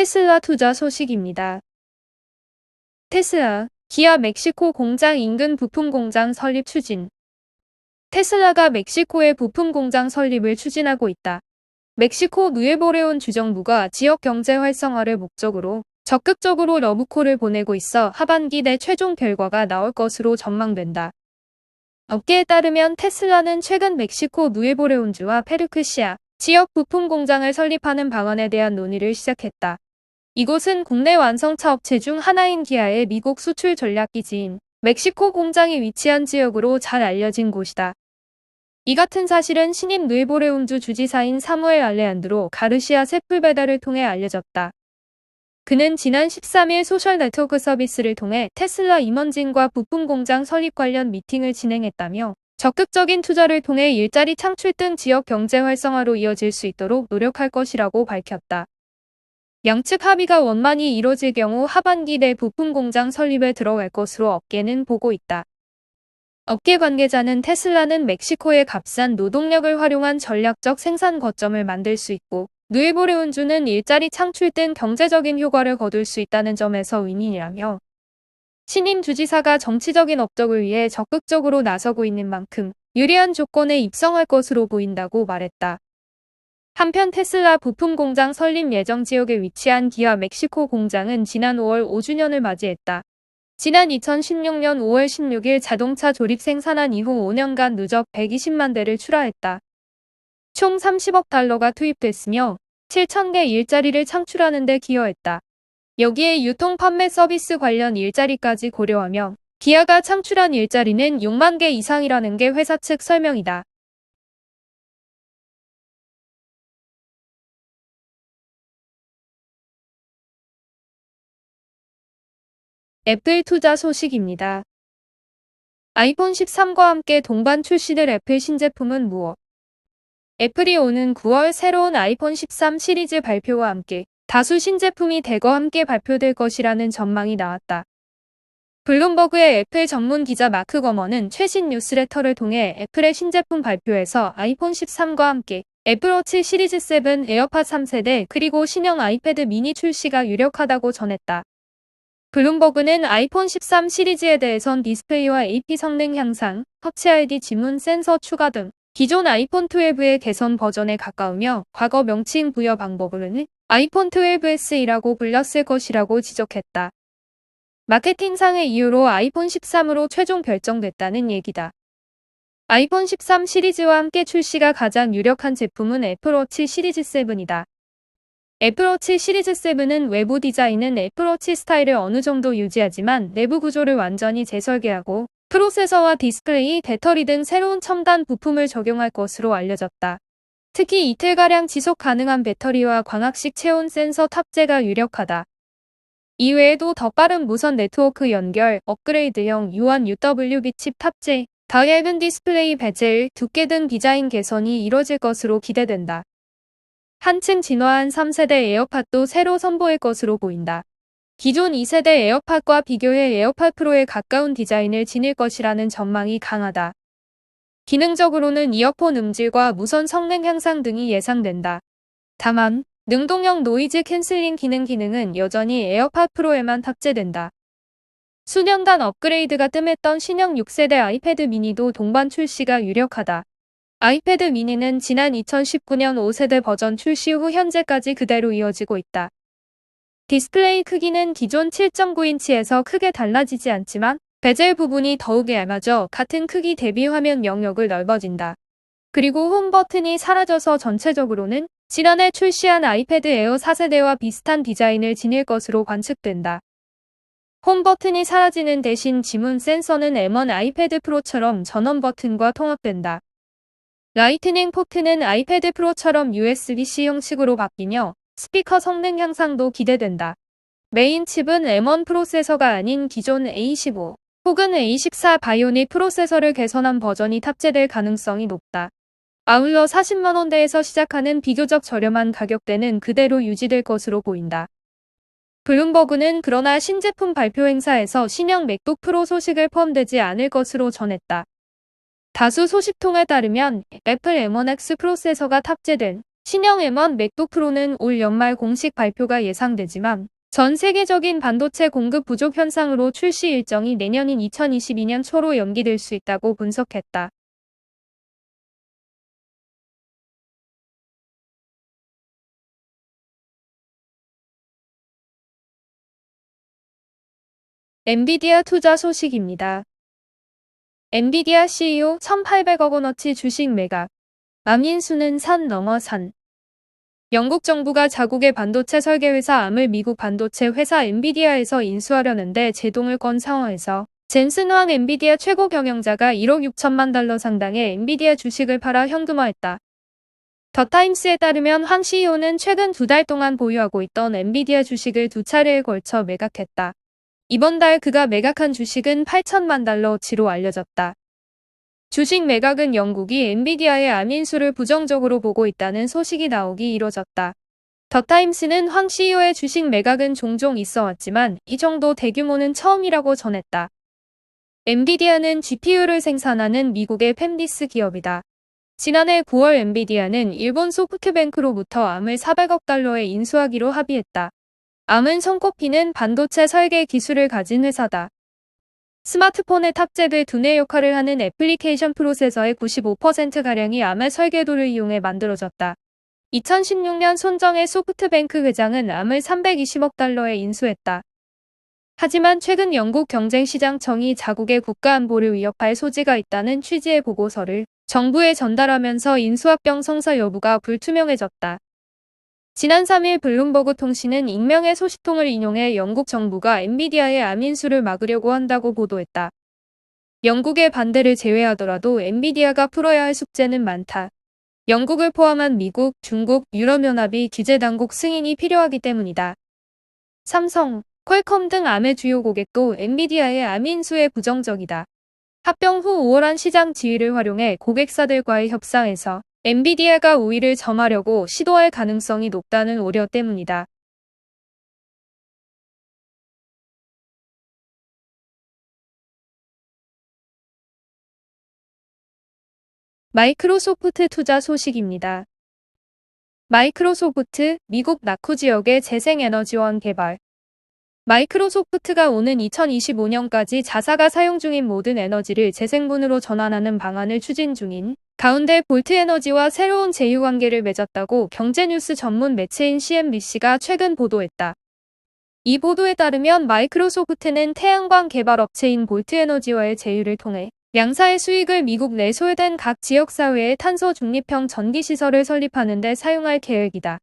테슬라 투자 소식입니다. 테슬라, 기아 멕시코 공장 인근 부품 공장 설립 추진. 테슬라가 멕시코에 부품 공장 설립을 추진하고 있다. 멕시코 누에보레온 주정부가 지역 경제 활성화를 목적으로 적극적으로 러브콜을 보내고 있어 하반기 내 최종 결과가 나올 것으로 전망된다. 업계에 따르면 테슬라는 최근 멕시코 누에보레온주와 페르크시아 지역 부품 공장을 설립하는 방안에 대한 논의를 시작했다. 이곳은 국내 완성차 업체 중 하나인 기아의 미국 수출 전략 기지인 멕시코 공장이 위치한 지역으로 잘 알려진 곳이다. 이 같은 사실은 신임 누에보레온주 주지사인 사무엘 알레한드로 가르시아 세풀 베다를 통해 알려졌다. 그는 지난 13일 소셜 네트워크 서비스를 통해 테슬라 임원진과 부품 공장 설립 관련 미팅을 진행했다며 적극적인 투자를 통해 일자리 창출 등 지역 경제 활성화로 이어질 수 있도록 노력할 것이라고 밝혔다. 양측 합의가 원만히 이뤄질 경우 하반기 내 부품 공장 설립에 들어갈 것으로 업계는 보고 있다. 업계 관계자는 테슬라는 멕시코의 값싼 노동력을 활용한 전략적 생산 거점을 만들 수 있고 누에보레온주는 일자리 창출 등 경제적인 효과를 거둘 수 있다는 점에서 윈윈이라며 신임 주지사가 정치적인 업적을 위해 적극적으로 나서고 있는 만큼 유리한 조건에 입성할 것으로 보인다고 말했다. 한편 테슬라 부품 공장 설립 예정 지역에 위치한 기아 멕시코 공장은 지난 5월 5주년을 맞이했다. 지난 2016년 5월 16일 자동차 조립 생산한 이후 5년간 누적 120만 대를 출하했다. 총 30억 달러가 투입됐으며 7,000개 일자리를 창출하는 데 기여했다. 여기에 유통 판매 서비스 관련 일자리까지 고려하며 기아가 창출한 일자리는 6만 개 이상이라는 게 회사 측 설명이다. 애플 투자 소식입니다. 아이폰 13과 함께 동반 출시될 애플 신제품은 무엇? 애플이 오는 9월 새로운 아이폰 13 시리즈 발표와 함께 다수 신제품이 대거 함께 발표될 것이라는 전망이 나왔다. 블룸버그의 애플 전문 기자 마크 거머는 최신 뉴스레터를 통해 애플의 신제품 발표에서 아이폰 13과 함께 애플워치 시리즈 7, 에어팟 3세대 그리고 신형 아이패드 미니 출시가 유력하다고 전했다. 블룸버그는 아이폰 13 시리즈에 대해선 디스플레이와 AP 성능 향상, 터치 ID 지문 센서 추가 등 기존 아이폰 12의 개선 버전에 가까우며 과거 명칭 부여 방법으로는 아이폰 12SE라고 불렸을 것이라고 지적했다. 마케팅상의 이유로 아이폰 13으로 최종 결정됐다는 얘기다. 아이폰 13 시리즈와 함께 출시가 가장 유력한 제품은 애플워치 시리즈 7이다. 애플워치 시리즈 7은 외부 디자인은 애플워치 스타일을 어느 정도 유지하지만 내부 구조를 완전히 재설계하고 프로세서와 디스플레이, 배터리 등 새로운 첨단 부품을 적용할 것으로 알려졌다. 특히 이틀가량 지속 가능한 배터리와 광학식 체온 센서 탑재가 유력하다. 이외에도 더 빠른 무선 네트워크 연결, 업그레이드형 유한 UWB 칩 탑재, 더 얇은 디스플레이 베젤, 두께 등 디자인 개선이 이뤄질 것으로 기대된다. 한층 진화한 3세대 에어팟도 새로 선보일 것으로 보인다. 기존 2세대 에어팟과 비교해 에어팟 프로에 가까운 디자인을 지닐 것이라는 전망이 강하다. 기능적으로는 이어폰 음질과 무선 성능 향상 등이 예상된다. 다만, 능동형 노이즈 캔슬링 기능은 여전히 에어팟 프로에만 탑재된다. 수년간 업그레이드가 뜸했던 신형 6세대 아이패드 미니도 동반 출시가 유력하다. 아이패드 미니는 지난 2019년 5세대 버전 출시 후 현재까지 그대로 이어지고 있다. 디스플레이 크기는 기존 7.9인치에서 크게 달라지지 않지만 베젤 부분이 더욱 얇아져 같은 크기 대비 화면 영역을 넓어진다. 그리고 홈 버튼이 사라져서 전체적으로는 지난해 출시한 아이패드 에어 4세대와 비슷한 디자인을 지닐 것으로 관측된다. 홈 버튼이 사라지는 대신 지문 센서는 M1 아이패드 프로처럼 전원 버튼과 통합된다. 라이트닝 포트는 아이패드 프로처럼 USB-C 형식으로 바뀌며 스피커 성능 향상도 기대된다. 메인 칩은 M1 프로세서가 아닌 기존 A15 혹은 A14 바이오닉 프로세서를 개선한 버전이 탑재될 가능성이 높다. 아울러 40만 원대에서 시작하는 비교적 저렴한 가격대는 그대로 유지될 것으로 보인다. 블룸버그는 그러나 신제품 발표 행사에서 신형 맥북 프로 소식을 포함되지 않을 것으로 전했다. 다수 소식통에 따르면 애플 M1X 프로세서가 탑재된 신형 M1 맥북 프로는 올 연말 공식 발표가 예상되지만 전 세계적인 반도체 공급 부족 현상으로 출시 일정이 내년인 2022년 초로 연기될 수 있다고 분석했다. 엔비디아 투자 소식입니다. 엔비디아 CEO 1,800억 원어치 주식 매각. 암인수는 산 넘어 산. 영국 정부가 자국의 반도체 설계 회사 암을 미국 반도체 회사 엔비디아에서 인수하려는데 제동을 건 상황에서 젠슨 황 엔비디아 최고 경영자가 1억 6천만 달러 상당의 엔비디아 주식을 팔아 현금화했다. 더 타임스에 따르면 황 CEO는 최근 2달 동안 보유하고 있던 엔비디아 주식을 2차례에 걸쳐 매각했다. 이번 달 그가 매각한 주식은 8천만 달러어치로 알려졌다. 주식 매각은 영국이 엔비디아의 암인수를 부정적으로 보고 있다는 소식이 나오기 이뤄졌다. 더타임스는 황 CEO의 주식 매각은 종종 있어왔지만 이 정도 대규모는 처음이라고 전했다. 엔비디아는 GPU를 생산하는 미국의 팹리스 기업이다. 지난해 9월 엔비디아는 일본 소프트뱅크로부터 암을 400억 달러에 인수하기로 합의했다. 암은 손꼽히는 반도체 설계 기술을 가진 회사다. 스마트폰에 탑재돼 두뇌 역할을 하는 애플리케이션 프로세서의 95%가량이 암의 설계도를 이용해 만들어졌다. 2016년 손정의 소프트뱅크 회장은 암을 320억 달러에 인수했다. 하지만 최근 영국 경쟁시장청이 자국의 국가안보를 위협할 소지가 있다는 취지의 보고서를 정부에 전달하면서 인수합병 성사 여부가 불투명해졌다. 지난 3일 블룸버그 통신은 익명의 소식통을 인용해 영국 정부가 엔비디아의 암인수를 막으려고 한다고 보도했다. 영국의 반대를 제외하더라도 엔비디아가 풀어야 할 숙제는 많다. 영국을 포함한 미국, 중국, 유럽연합이 규제당국 승인이 필요하기 때문이다. 삼성, 퀄컴 등 암의 주요 고객도 엔비디아의 암인수에 부정적이다. 합병 후 5월한 시장 지위를 활용해 고객사들과의 협상에서 엔비디아가 우위를 점하려고 시도할 가능성이 높다는 우려 때문이다. 마이크로소프트 투자 소식입니다. 마이크로소프트, 미국 나쿠 지역의 재생에너지원 개발. 마이크로소프트가 오는 2025년까지 자사가 사용 중인 모든 에너지를 재생분으로 전환하는 방안을 추진 중인 가운데 볼트에너지와 새로운 제휴관계를 맺었다고 경제뉴스 전문 매체인 CNBC가 최근 보도했다. 이 보도에 따르면 마이크로소프트는 태양광 개발 업체인 볼트에너지와의 제휴를 통해 양사의 수익을 미국 내 소외된 각 지역사회의 탄소 중립형 전기시설을 설립하는 데 사용할 계획이다.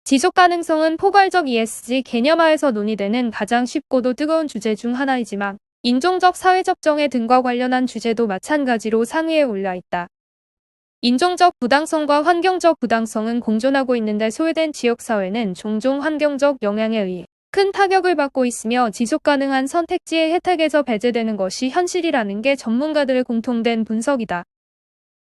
지속 가능성은 포괄적 ESG 개념하에서 논의되는 가장 쉽고도 뜨거운 주제 중 하나이지만 인종적 사회적 정의 등과 관련한 주제도 마찬가지로 상위에 올라 있다. 인종적 부당성과 환경적 부당성은 공존하고 있는데 소외된 지역사회는 종종 환경적 영향에 의해 큰 타격을 받고 있으며 지속 가능한 선택지의 혜택에서 배제되는 것이 현실이라는 게 전문가들의 공통된 분석이다.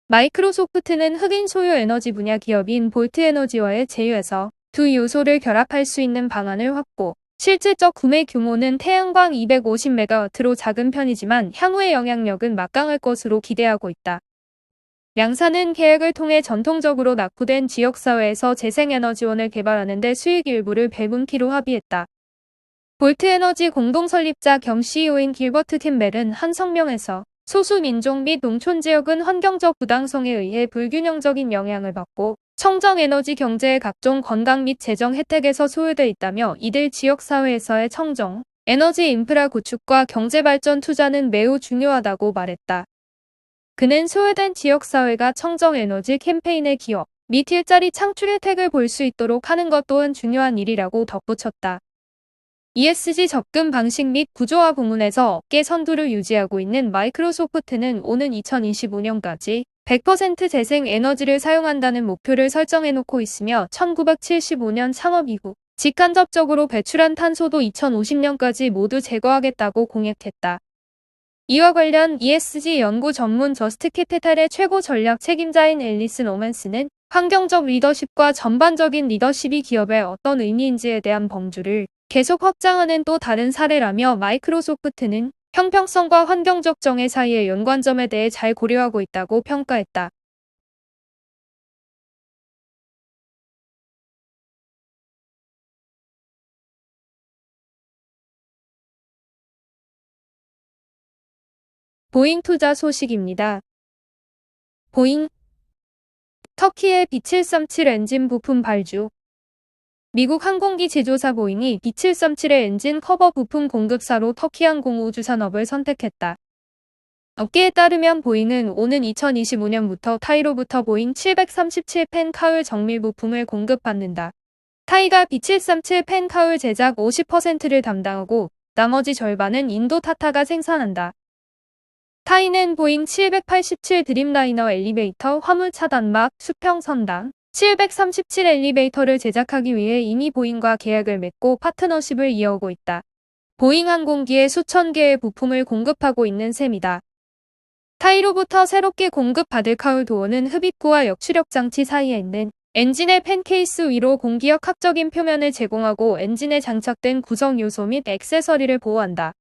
마이크로소프트는 흑인 소유 에너지 분야 기업인 볼트에너지와의 제휴에서 두 요소를 결합할 수 있는 방안을 확보. 실질적 구매 규모는 태양광 250메가와트로 작은 편이지만 향후의 영향력은 막강할 것으로 기대하고 있다. 양사는 계획을 통해 전통적으로 낙후된 지역사회에서 재생에너지원을 개발하는 데 수익 일부를 배분키로 합의했다. 볼트에너지 공동설립자 겸 CEO인 길버트 캠벨은 한 성명에서 소수 민족 및 농촌 지역은 환경적 부당성에 의해 불균형적인 영향을 받고 청정에너지 경제의 각종 건강 및 재정 혜택에서 소외돼 있다며 이들 지역사회에서의 청정, 에너지 인프라 구축과 경제발전 투자는 매우 중요하다고 말했다. 그는 소외된 지역사회가 청정에너지 캠페인의 기업 및 일자리 창출 혜택을 볼 수 있도록 하는 것 또한 중요한 일이라고 덧붙였다. ESG 접근 방식 및 구조화 부문에서 업계 선두를 유지하고 있는 마이크로소프트는 오는 2025년까지 100% 재생 에너지를 사용한다는 목표를 설정해놓고 있으며 1975년 창업 이후 직간접적으로 배출한 탄소도 2050년까지 모두 제거하겠다고 공약했다. 이와 관련 ESG 연구 전문 저스트캐피탈의 최고 전략 책임자인 앨리스 노맨스는 환경적 리더십과 전반적인 리더십이 기업에 어떤 의미인지에 대한 범주를 계속 확장하는 또 다른 사례라며 마이크로소프트는 형평성과 환경적 정의 사이의 연관점에 대해 잘 고려하고 있다고 평가했다. 보잉 투자 소식입니다. 보잉, 터키의 B737 엔진 부품 발주. 미국 항공기 제조사 보잉이 B737의 엔진 커버 부품 공급사로 터키 항공우주산업을 선택했다. 업계에 따르면 보잉은 오는 2025년부터 타이로부터 보잉 737 펜카울 정밀 부품을 공급받는다. 타이가 B737 펜카울 제작 50%를 담당하고 나머지 절반은 인도 타타가 생산한다. 타이는 보잉 787 드림라이너 엘리베이터 화물 차단막 수평 선당 737 엘리베이터를 제작하기 위해 이미 보잉과 계약을 맺고 파트너십을 이어오고 있다. 보잉 항공기에 수천 개의 부품을 공급하고 있는 셈이다. 타이로부터 새롭게 공급받을 카울 도어는 흡입구와 역추력 장치 사이에 있는 엔진의 펜 케이스 위로 공기역학적인 표면을 제공하고 엔진에 장착된 구성 요소 및 액세서리를 보호한다.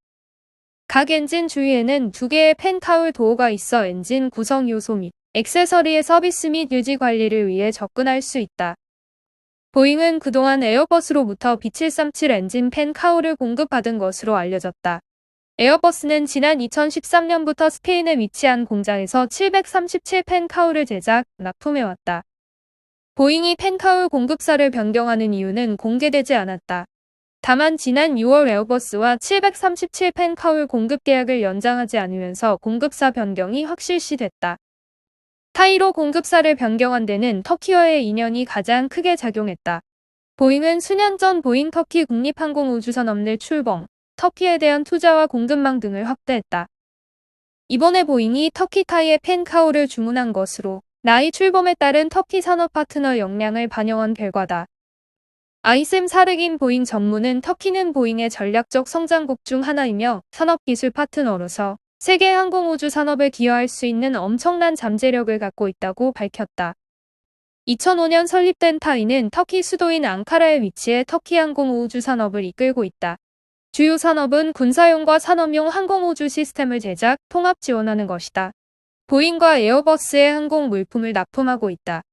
각 엔진 주위에는 2개의 펜 카울 도어가 있어 엔진 구성 요소 및 액세서리의 서비스 및 유지 관리를 위해 접근할 수 있다. 보잉은 그동안 에어버스로부터 B737 엔진 펜 카울을 공급받은 것으로 알려졌다. 에어버스는 지난 2013년부터 스페인에 위치한 공장에서 737 펜 카울을 제작, 납품해왔다. 보잉이 펜 카울 공급사를 변경하는 이유는 공개되지 않았다. 다만 지난 6월 에어버스와 737 펜 카울 공급 계약을 연장하지 않으면서 공급사 변경이 확실시됐다. 타이로 공급사를 변경한 데는 터키와의 인연이 가장 크게 작용했다. 보잉은 수년 전 보잉 터키 국립항공우주산업 내 출범, 터키에 대한 투자와 공급망 등을 확대했다. 이번에 보잉이 터키 타이의 펜 카울을 주문한 것으로 나이 출범에 따른 터키 산업 파트너 역량을 반영한 결과다. 아이셈 사르긴 보잉 전무는 터키는 보잉의 전략적 성장국 중 하나이며 산업기술 파트너로서 세계 항공우주 산업에 기여할 수 있는 엄청난 잠재력을 갖고 있다고 밝혔다. 2005년 설립된 타이는 터키 수도인 앙카라에 위치해 터키 항공우주 산업을 이끌고 있다. 주요 산업은 군사용과 산업용 항공우주 시스템을 제작, 통합 지원하는 것이다. 보잉과 에어버스의 항공 물품을 납품하고 있다.